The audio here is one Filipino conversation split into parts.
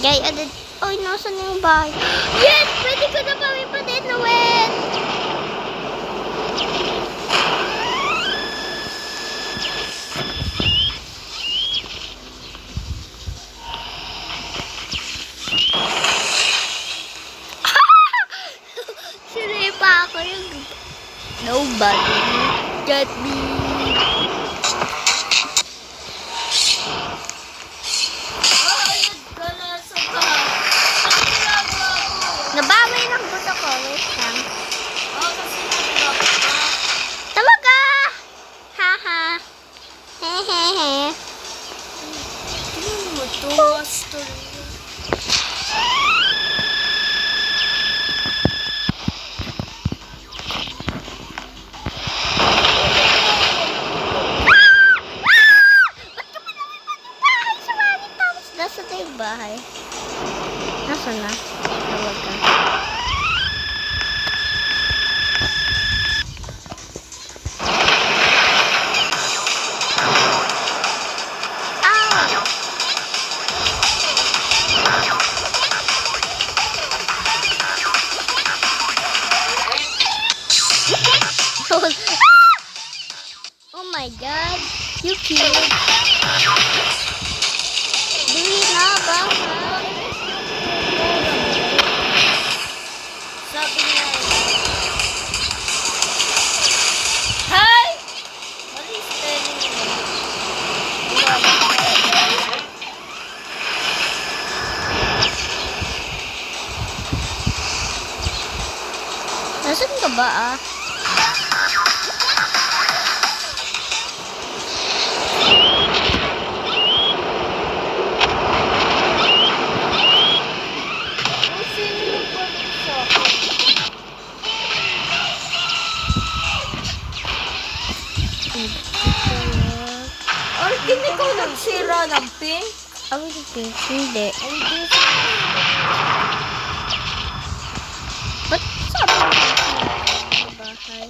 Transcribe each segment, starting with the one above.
Gay, adit. Oy, nasan yung bahay? Yes! Pwede ko na pamipatin na wet! Sinipa ako yung... Nobody got me. Nabawi ng buto ko. Wait lang. Talaga! Haha. Hehehe. Matuwas to. Nasa na yung bahay? Nasa na? Tawag ka. Oh my god, you cute. Dili na ba? Sabi niya. Hi! What is telling Nasaan ka ba ah? Hindi ko nagsira ng pink. Ang pink, hindi. Ba't sabi mo sa bahay?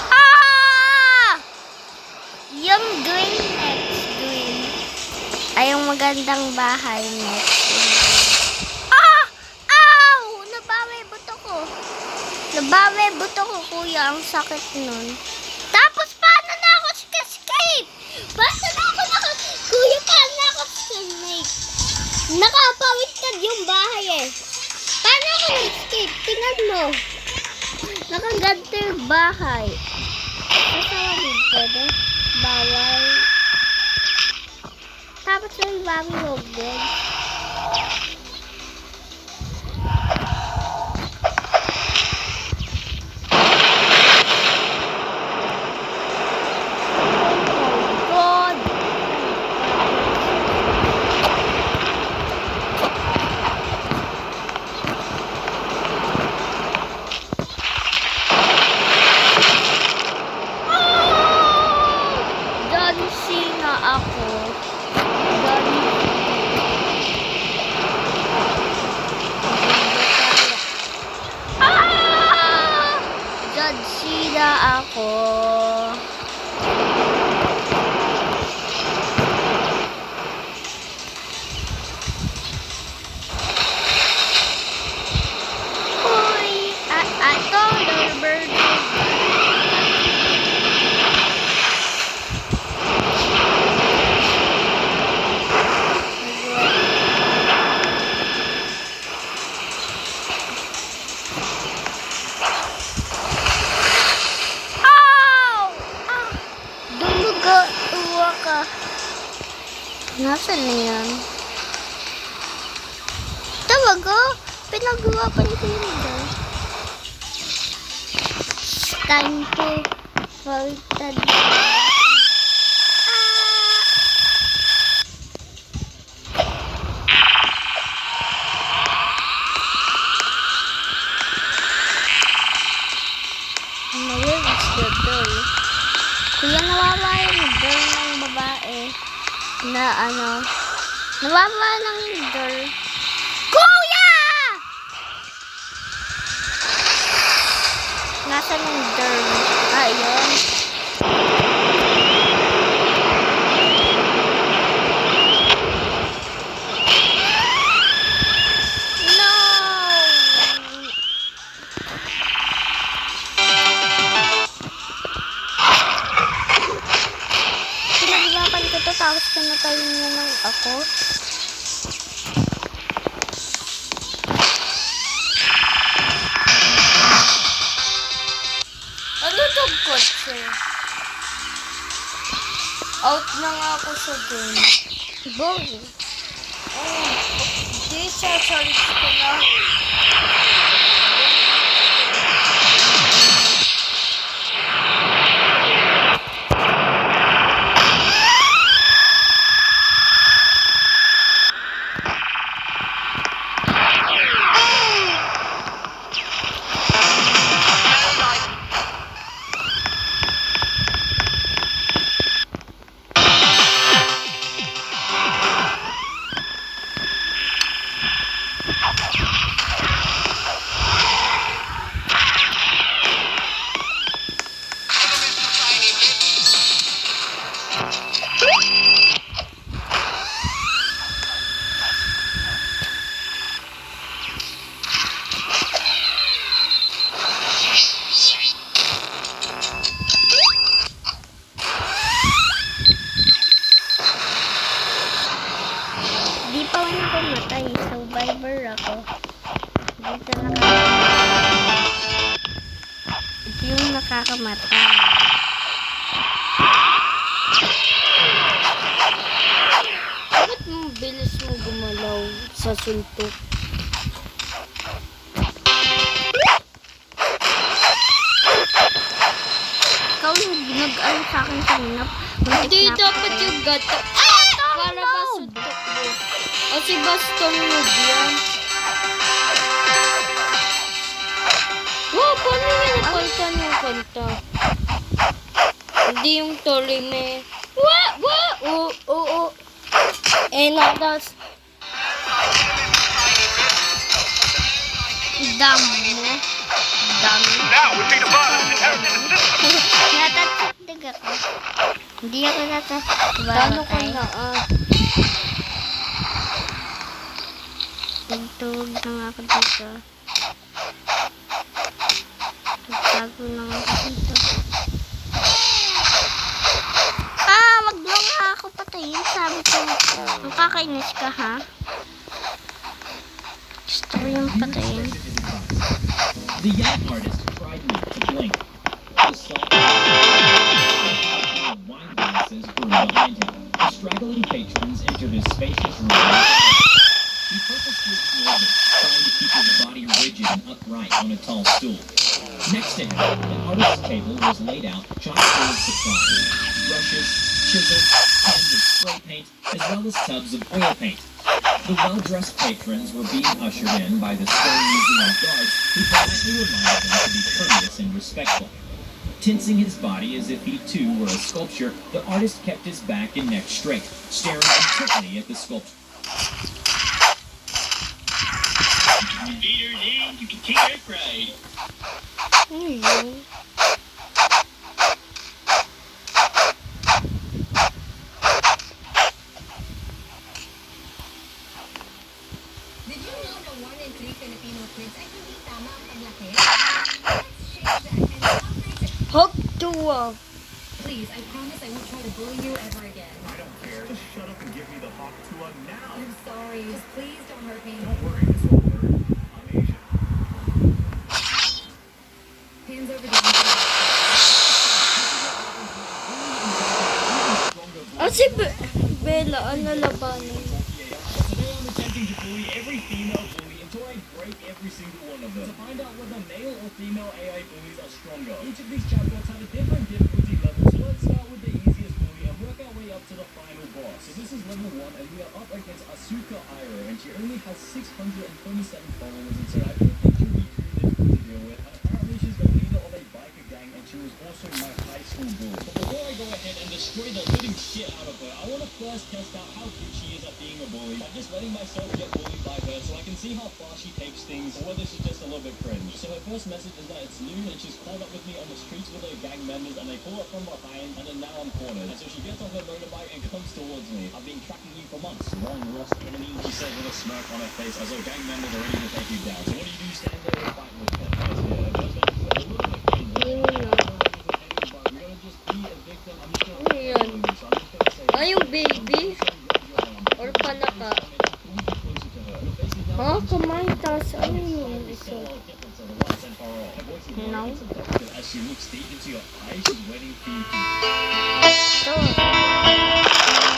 Ah! Yung green next green. Ay, yung magandang bahay next green. Ah! Ow! Nabawi buto ko. Nabawi buto ko, kuya. Ang sakit nun. Tapos, paano na ako escape? Paano na ako Kuya, paano na ako escape? Nakapawintad yung bahay eh. Paano ako escape? Tingnan mo. Nakaganto yung bahay. Nasawagin pwede? Bawal. Tapos may bagong log din. Ako. Uy, ato, bird. Nasaan na yan? Talaga? Pinagawa pa ni Hilda. Time to faltad. Where is the doll? Kuya, nawawa yung doll ng babae. Na ano, nawawa ng girl. Kuya! Nasaan yung girl? Ayun. tapos pinatayin niya ng ako. Ano tong kotse? Out na nga ako sa game. Boring. Oh, di sasalit ko na. Di pa ako pumatay. Survivor ako. Dito ito yung nakakamatay. Bakit mo bilis mo gumalaw sa suntok? Ikaw yung nag-ano sa akin kanina. Hindi dapat yung gato. Para ba suntok mo? Kasi baston mo diyan. Wow, paano nga napalitan yung kanta? Hindi yung Torime. Oo. Natas. Dam mo. Dam. Now would be the fun of inheriting the system. Natatakdig ako. Hindi ako Tano ka natatakdig. na Tugtog na nga ako dito. Tugtago na nga ako dito. Wag lang nga ako patayin. Sabi ko, makakainis ka ha? Gusto ko yung patayin. The young artist tried not to blink. The soft wine glasses grew behind him. The straggling patrons entered his spacious room. He purposely ignored them, trying to keep his body rigid and upright on a tall stool. Next to him, the artist's table was laid out chock full of supplies: brushes, chisels, cans of spray paint, as well as tubs of oil paint. The well-dressed patrons were being ushered in by the Stone Museum guards, who politely reminded them to be courteous and respectful. Tensing his body as if he too were a sculpture, the artist kept his back and neck straight, staring intently at the sculpture. Leaders in, you can take their pride. Ano yun? Did you know that 1 in 3 Filipino kids ay hindi tama ang paglaki? Let's change that and celebrate. Hug tuwa. Please, I promise I won't try to bully you ever again. I don't care. Just shut up and give me the hawk tuah now. I'm sorry. Just please don't hurt me. Don't worry, this will work. I'm Asian. Hands over the internet. Si Bella, ano labanan? Today I'm attempting to bully every female bully until I break every single one of them. To find out whether male or female AI bullies are stronger, each of these chatbots have a different difficulty level. So let's start with the easiest bully and work our way up to the final boss. So this is level 1 and we are up against Asuka Airo, and she only has 627 followers, and so I don't think she'll be too difficult to deal with. And apparently she's the leader of a biker gang, and she was also my high school bully. But before I go ahead and destroy the living shit out of her, I want to first test out how good she is at being a bully by just letting myself get bullied by her, so I can see how far she takes things or whether she's just a little bit cringe. So her first message is that it's noon and she's caught up with me on the streets with her gang members, and they pull up from behind and then now I'm cornered. And so she gets off her motorbike and comes towards me. I've been tracking you for months. Long lost enemy, she says with a smirk on her face as her gang members are ready to take you down. So what do? Stand there and fight with her. Yes, yeah, at first I'm just a little bit cringe. Hindi mo na. But we're gonna just be a victim. I'm just gonna Ano yun? so I'm just gonna say Ay, yung baby. Ice is waiting for you to... Ito.